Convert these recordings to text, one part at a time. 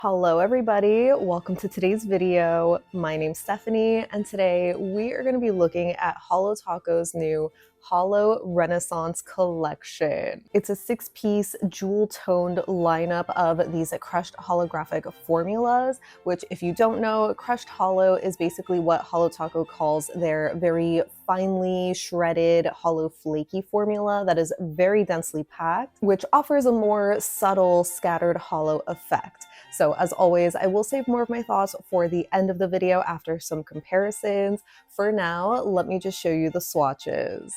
Hello everybody, welcome to today's video. My name's Stephanie and today we are going to be looking at Holo Taco's new Holo Renaissance collection. It's a 6-piece jewel-toned lineup of these crushed holographic formulas, which if you don't know, crushed holo is basically what Holo Taco calls their very finely shredded holo flaky formula that is very densely packed, which offers a more subtle scattered holo effect. So as always, I will save more of my thoughts for the end of the video after some comparisons. For now, let me just show you the swatches.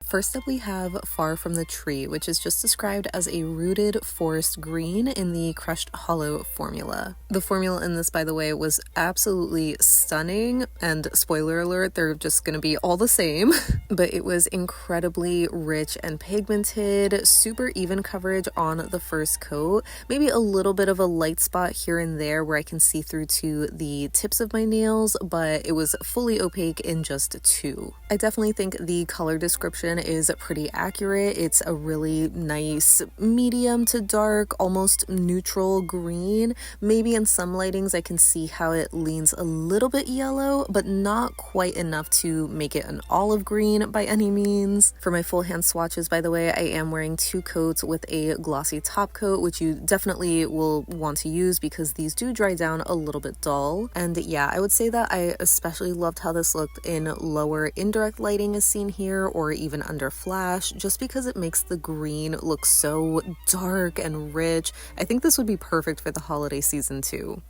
First up we have Far From the Tree, which is just described as a rooted forest green in the crushed holo formula. The formula in this, by the way, was absolutely stunning, and spoiler alert, they're just gonna be all the same, but it was incredibly rich and pigmented, super even coverage on the first coat, maybe a little bit of a light spot here and there where I can see through to the tips of my nails, but it was fully opaque in just 2. I definitely think the color description is pretty accurate. It's a really nice medium to dark, almost neutral green. Maybe in some lightings I can see how it leans a little bit yellow, but not quite enough to make it an olive green by any means. For my full hand swatches, by the way, I am wearing 2 coats with a glossy top coat, which you definitely will want to use because these do dry down a little bit dull. And yeah, I would say that I especially loved how this looked in lower indirect lighting as seen here, or even under flash, just because it makes the green look so dark and rich. I think this would be perfect for the holiday season too.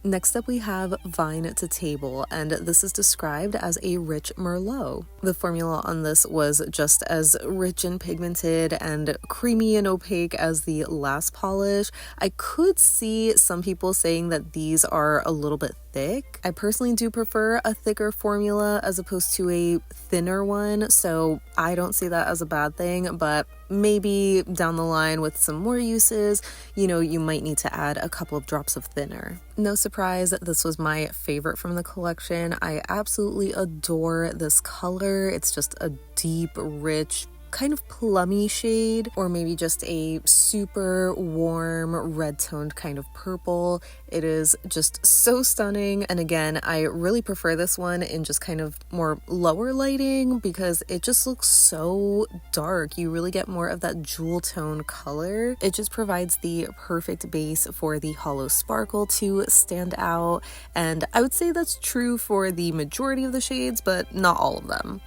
Next up we have Vine to Table, and this is described as a rich Merlot. The formula on this was just as rich and pigmented and creamy and opaque as the last polish. I could see some people saying that these are a little bit thick. I personally do prefer a thicker formula as opposed to a thinner one, so I don't see that as a bad thing, but maybe down the line with some more uses, you might need to add a couple of drops of thinner. No surprise, this was my favorite from the collection. I absolutely adore this color. It's just a deep, rich, kind of plummy shade, or maybe just a super warm red toned kind of purple. It is just so stunning, and again, I really prefer this one in just kind of more lower lighting because it just looks so dark. You really get more of that jewel tone color. It just provides the perfect base for the holo sparkle to stand out, and I would say that's true for the majority of the shades, but not all of them.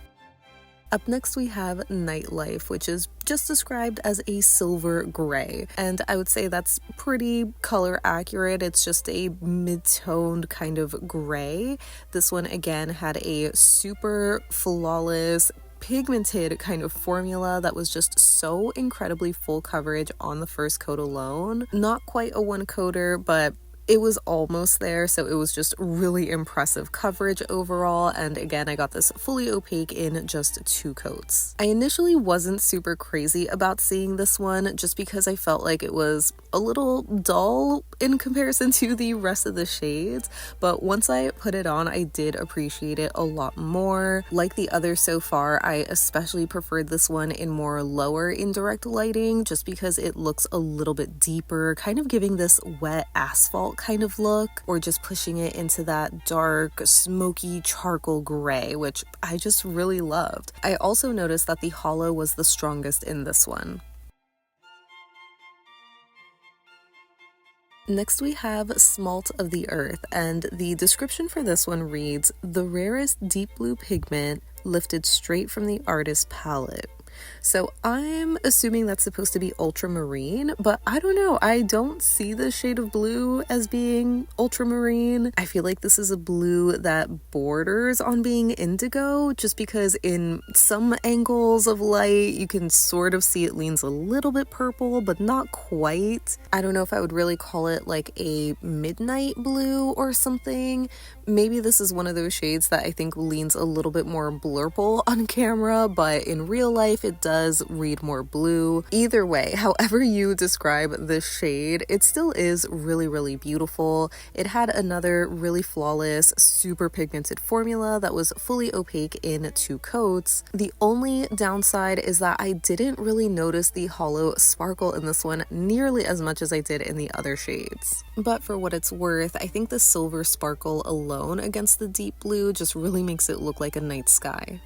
Up next we have Nightlife, which is just described as a silver gray, and I would say that's pretty color accurate. It's just a mid-toned kind of gray. This one again had a super flawless pigmented kind of formula that was just so incredibly full coverage on the first coat alone. Not quite a one coater, but it was almost there, so it was just really impressive coverage overall, and again, I got this fully opaque in just 2 coats. I initially wasn't super crazy about seeing this one just because I felt like it was a little dull in comparison to the rest of the shades, but once I put it on, I did appreciate it a lot more. Like the others so far, I especially preferred this one in more lower indirect lighting just because it looks a little bit deeper, kind of giving this wet asphalt kind of look, or just pushing it into that dark, smoky charcoal gray, which I just really loved. I also noticed that the holo was the strongest in this one. Next we have Smalt of the Earth, and the description for this one reads, "The rarest deep blue pigment lifted straight from the artist's palette." So I'm assuming that's supposed to be ultramarine, but I don't know. I don't see the shade of blue as being ultramarine. I feel like this is a blue that borders on being indigo, just because in some angles of light you can sort of see it leans a little bit purple, but not quite. I don't know if I would really call it like a midnight blue or something. Maybe this is one of those shades that I think leans a little bit more blurple on camera, but in real life if it does read more blue. Either way, however you describe this shade, it still is really, really beautiful. It had another really flawless, super pigmented formula that was fully opaque in 2 coats. The only downside is that I didn't really notice the holo sparkle in this one nearly as much as I did in the other shades. But for what it's worth, I think the silver sparkle alone against the deep blue just really makes it look like a night sky.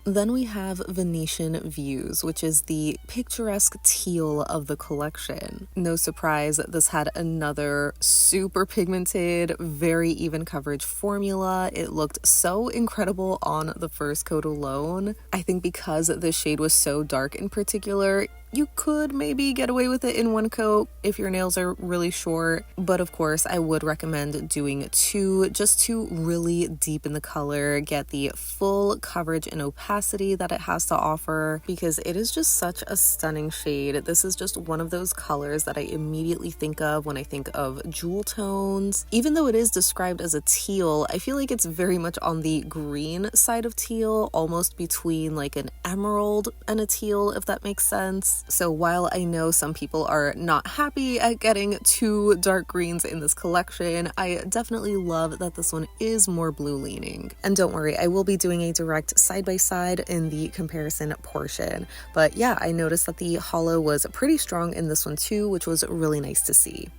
Then we have Venetian Views, which is the picturesque teal of the collection. No surprise, this had another super pigmented, very even coverage formula. It looked so incredible on the first coat alone. I think because the shade was so dark in particular, you could maybe get away with it in 1 coat if your nails are really short, but of course I would recommend doing 2 just to really deepen the color, get the full coverage and opacity that it has to offer, because it is just such a stunning shade. This is just one of those colors that I immediately think of when I think of jewel tones. Even though it is described as a teal, I feel like it's very much on the green side of teal, almost between like an emerald and a teal, if that makes sense. So while I know some people are not happy at getting 2 dark greens in this collection, I definitely love that this one is more blue leaning. And don't worry, I will be doing a direct side-by-side in the comparison portion. But yeah, I noticed that the holo was pretty strong in this one too, which was really nice to see.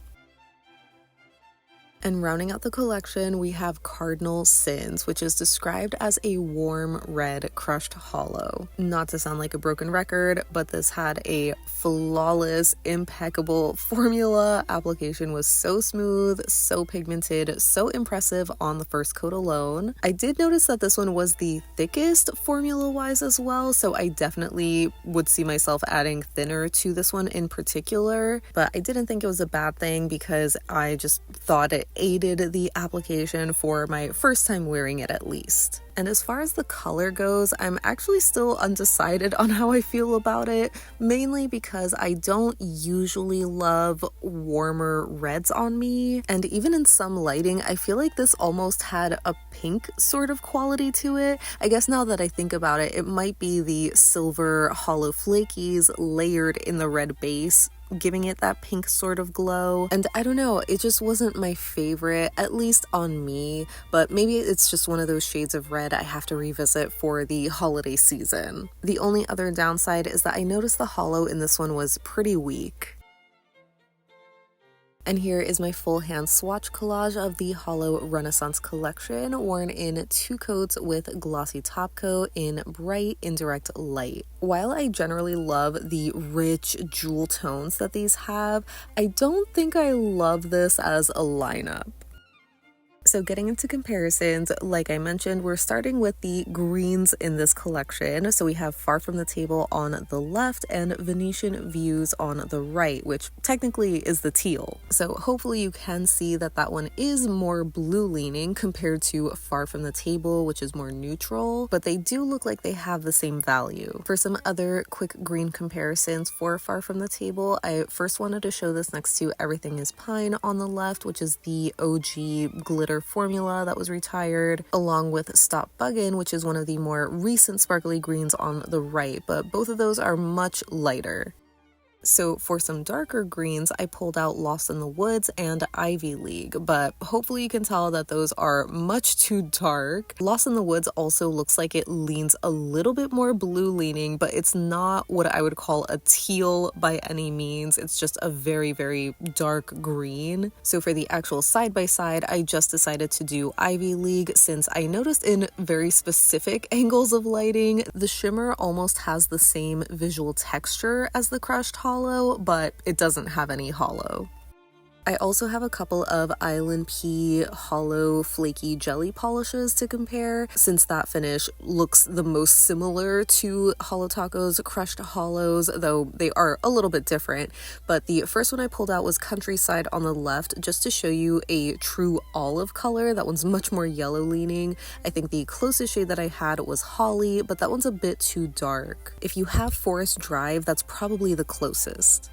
And rounding out the collection, we have Cardinal Sins, which is described as a warm red crushed holo. Not to sound like a broken record, but this had a flawless, impeccable formula. Application was so smooth, so pigmented, so impressive on the first coat alone. I did notice that this one was the thickest formula-wise as well, so I definitely would see myself adding thinner to this one in particular, but I didn't think it was a bad thing because I just thought it aided the application for my first time wearing it at least. And as far as the color goes, I'm actually still undecided on how I feel about it, mainly because I don't usually love warmer reds on me, and even in some lighting, I feel like this almost had a pink sort of quality to it. I guess now that I think about it, it might be the silver holo flakies layered in the red base, giving it that pink sort of glow. And I don't know, it just wasn't my favorite, at least on me, but maybe it's just one of those shades of red I have to revisit for the holiday season. The only other downside is that I noticed the holo in this one was pretty weak. And here is my full hand swatch collage of the Holo Renaissance collection, worn in 2 coats with glossy top coat in bright indirect light. While I generally love the rich jewel tones that these have, I don't think I love this as a lineup. So getting into comparisons, like I mentioned, we're starting with the greens in this collection. So we have Far From the Table on the left and Venetian Views on the right, which technically is the teal. So hopefully you can see that that one is more blue leaning compared to Far From the Table, which is more neutral, but they do look like they have the same value. For some other quick green comparisons for Far From the Table, I first wanted to show this next to Everything is Pine on the left, which is the OG glitter formula that was retired, along with Stop Buggin, which is one of the more recent sparkly greens on the right, but both of those are much lighter. So for some darker greens, I pulled out Lost in the Woods and Ivy League, but hopefully you can tell that those are much too dark. Lost in the Woods also looks like it leans a little bit more blue leaning, but it's not what I would call a teal by any means. It's just a very, very dark green. So for the actual side-by-side, I just decided to do Ivy League since I noticed in very specific angles of lighting, the shimmer almost has the same visual texture as the crushed holo, but it doesn't have any holo. I also have a couple of ILNP holo flaky jelly polishes to compare, since that finish looks the most similar to Holo Taco's crushed holos, though they are a little bit different. But the first one I pulled out was Countryside on the left, just to show you a true olive color. That one's much more yellow leaning. I think the closest shade that I had was Holly, but that one's a bit too dark. If you have Forest Drive, that's probably the closest.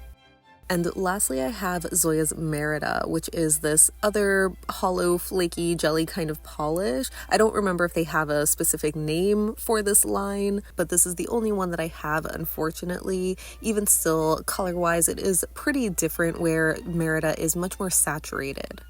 And lastly, I have Zoya's Merida, which is this other hollow, flaky, jelly kind of polish. I don't remember if they have a specific name for this line, but this is the only one that I have, unfortunately. Even still, color-wise, it is pretty different, where Merida is much more saturated.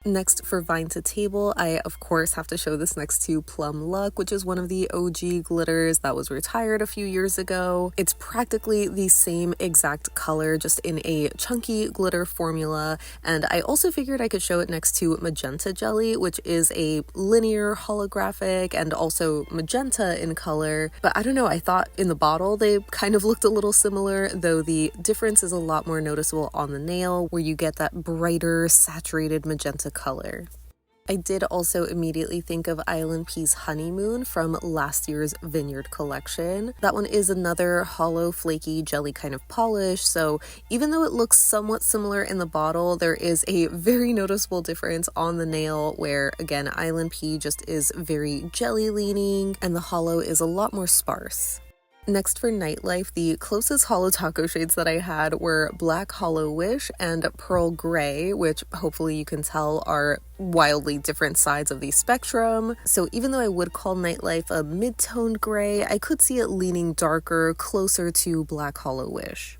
Next, for Vine to Table, I of course have to show this next to Plum Luck, which is one of the OG glitters that was retired a few years ago. It's practically the same exact color, just in a chunky glitter formula, and I also figured I could show it next to Magenta Jelly, which is a linear holographic and also magenta in color. But I don't know, I thought in the bottle they kind of looked a little similar, though the difference is a lot more noticeable on the nail, where you get that brighter, saturated magenta color. I did also immediately think of ILNP's Honeymoon from last year's Vineyard collection. That one is another hollow, flaky, jelly kind of polish, so even though it looks somewhat similar in the bottle, there is a very noticeable difference on the nail, where again, ILNP just is very jelly leaning and the hollow is a lot more sparse. Next, for Nightlife, the closest Holo taco shades that I had were Black Hollow Wish and Pearl Gray, which hopefully you can tell are wildly different sides of the spectrum. So even though I would call Nightlife a mid-toned gray, I could see it leaning darker, closer to Black Hollow Wish.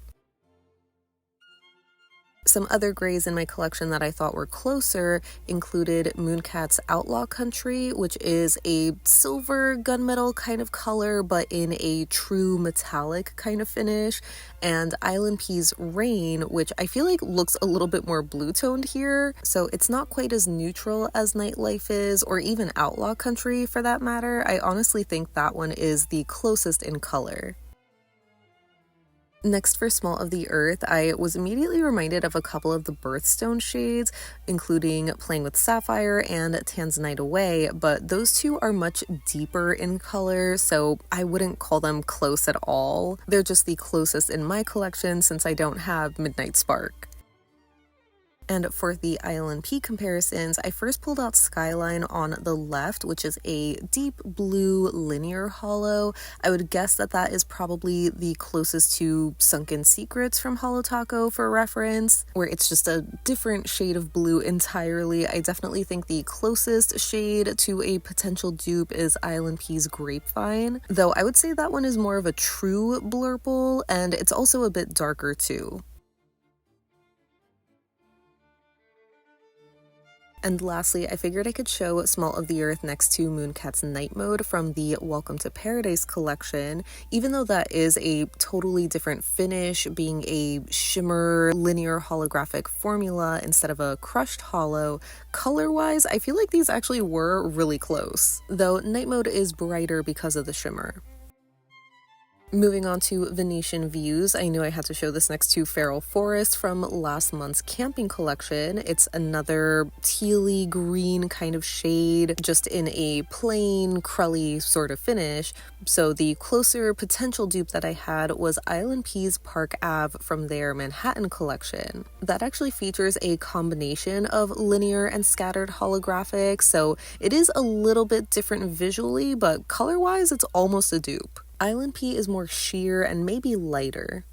Some other grays in my collection that I thought were closer included Mooncat's Outlaw Country, which is a silver gunmetal kind of color but in a true metallic kind of finish, and ILNP's Rain, which I feel like looks a little bit more blue toned here, so it's not quite as neutral as Nightlife is, or even Outlaw Country for that matter. I honestly think that one is the closest in color. Next, for Smalt of the Earth, I was immediately reminded of a couple of the Birthstone shades, including Playing with Sapphire and Tanzanite Away, but those two are much deeper in color, so I wouldn't call them close at all. They're just the closest in my collection since I don't have Midnight Spark. And for the ILNP comparisons, I first pulled out SKyline on the left, which is a deep blue linear hollow. I would guess that that is probably the closest to Sunken Secrets from Holo Taco for reference, where it's just a different shade of blue entirely. I definitely think the closest shade to a potential dupe is ILNP's Grapevine, though I would say that one is more of a true blurple, and it's also a bit darker too. And lastly, I figured I could show Smalt of the Earth next to Mooncat's Nightmode from the Welcome to Paradise collection, even though that is a totally different finish, being a shimmer linear holographic formula instead of a crushed hollow. Color-wise, I feel like these actually were really close, though Nightmode is brighter because of the shimmer. Moving on to Venetian Views, I knew I had to show this next to Feral Forest from last month's camping collection. It's another tealy green kind of shade, just in a plain, crully sort of finish. So the closer potential dupe that I had was ILNP's Park Ave from their Manhattan collection. That actually features a combination of linear and scattered holographic, so it is a little bit different visually, but color-wise it's almost a dupe. ILNP is more sheer and maybe lighter.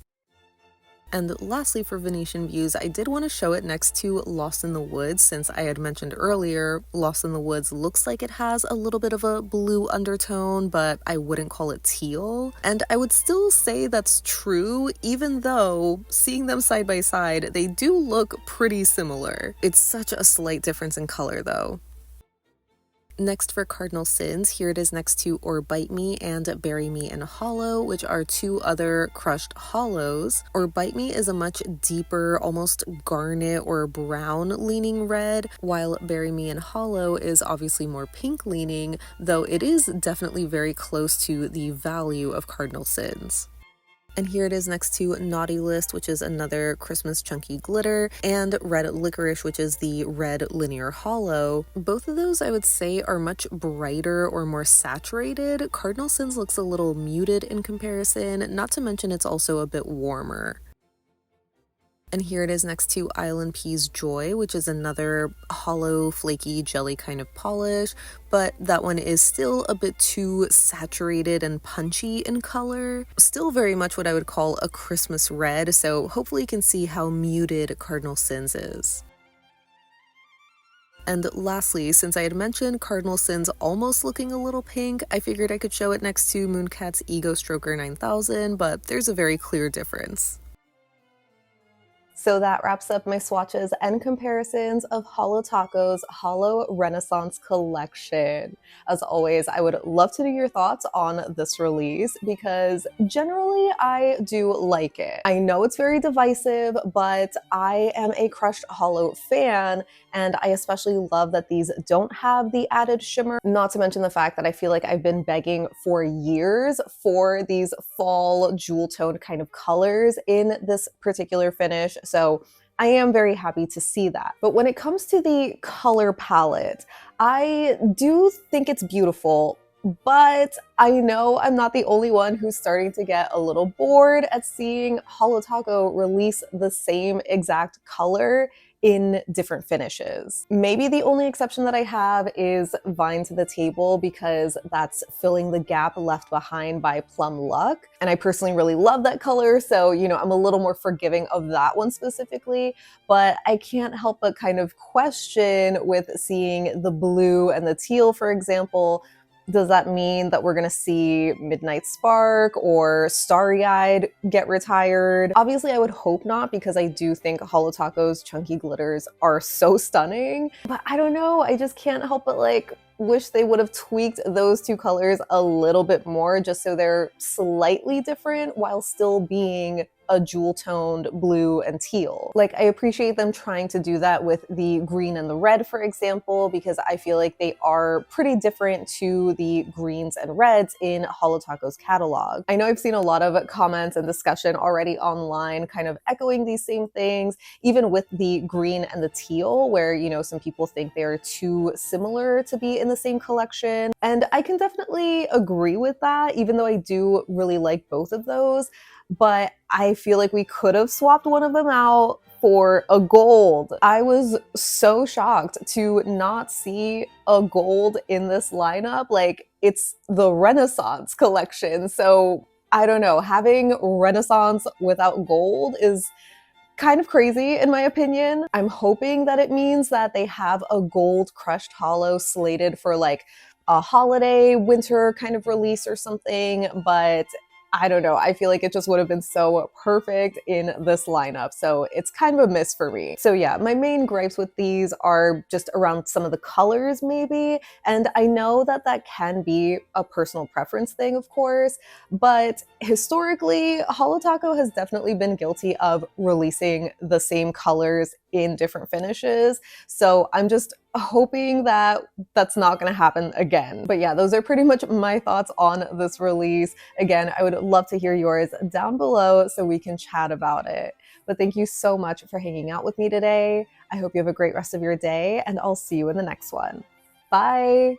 And lastly, for Venetian Views, I did want to show it next to Lost in the Woods, since I had mentioned earlier, Lost in the Woods looks like it has a little bit of a blue undertone, but I wouldn't call it teal. And I would still say that's true, even though, seeing them side by side, they do look pretty similar. It's such a slight difference in color though. Next, for Cardinal Sins, here it is next to Orbite Me and Bury Me in Holo, which are two other crushed holos. Orbite Me is a much deeper, almost garnet or brown leaning red, while Bury Me in Holo is obviously more pink leaning, though it is definitely very close to the value of Cardinal Sins. And here it is next to Naughty List, which is another Christmas chunky glitter, and Red Licorice, which is the red linear hollow. Both of those I would say are much brighter or more saturated. Cardinal Sins looks a little muted in comparison, not to mention it's also a bit warmer. And here it is next to ILNP's Joy, which is another hollow, flaky, jelly kind of polish, but that one is still a bit too saturated and punchy in color. Still very much what I would call a Christmas red, so hopefully you can see how muted Cardinal Sins is. And lastly, since I had mentioned Cardinal Sins almost looking a little pink, I figured I could show it next to Mooncat's Ego Stroker 9000, but there's a very clear difference. So that wraps up my swatches and comparisons of Holo Taco's Holo Renaissance collection. As always, I would love to know your thoughts on this release because generally I do like it. I know it's very divisive, but I am a crushed Holo fan, and I especially love that these don't have the added shimmer, not to mention the fact that I feel like I've been begging for years for these fall jewel toned kind of colors in this particular finish. So I am very happy to see that. But when it comes to the color palette, I do think it's beautiful, but I know I'm not the only one who's starting to get a little bored at seeing Holo Taco release the same exact color in different finishes. Maybe the only exception that I have is Vine to the Table because that's filling the gap left behind by Plum Luck. And I personally really love that color, so you know, I'm a little more forgiving of that one specifically, but I can't help but kind of question with seeing the blue and the teal, for example. Does that mean that we're gonna see Midnight Spark or Starry Eyed get retired? Obviously, I would hope not because I do think Holo Taco's chunky glitters are so stunning, but I don't know, I just can't help but like wish they would have tweaked those two colors a little bit more just so they're slightly different while still being a jewel toned blue and teal. Like, I appreciate them trying to do that with the green and the red, for example, because I feel like they are pretty different to the greens and reds in Holo Taco's catalog. I know I've seen a lot of comments and discussion already online kind of echoing these same things, even with the green and the teal, where, you know, some people think they're too similar to be in the same collection. And I can definitely agree with that, even though I do really like both of those. But I feel like we could have swapped one of them out for a gold. I was so shocked to not see a gold in this lineup. Like, it's the Renaissance collection. So I don't know, having Renaissance without gold is kind of crazy in my opinion. I'm hoping that it means that they have a gold crushed holo slated for like a holiday winter kind of release or something, but I don't know. I feel like it just would have been so perfect in this lineup. So it's kind of a miss for me. So yeah, my main gripes with these are just around some of the colors maybe. And I know that that can be a personal preference thing, of course, but historically, Holo Taco has definitely been guilty of releasing the same colors in different finishes. So I'm just hoping that that's not going to happen again. But yeah, those are pretty much my thoughts on this release. Again, I would love to hear yours down below so we can chat about it. But thank you so much for hanging out with me today. I hope you have a great rest of your day, and I'll see you in the next one. Bye!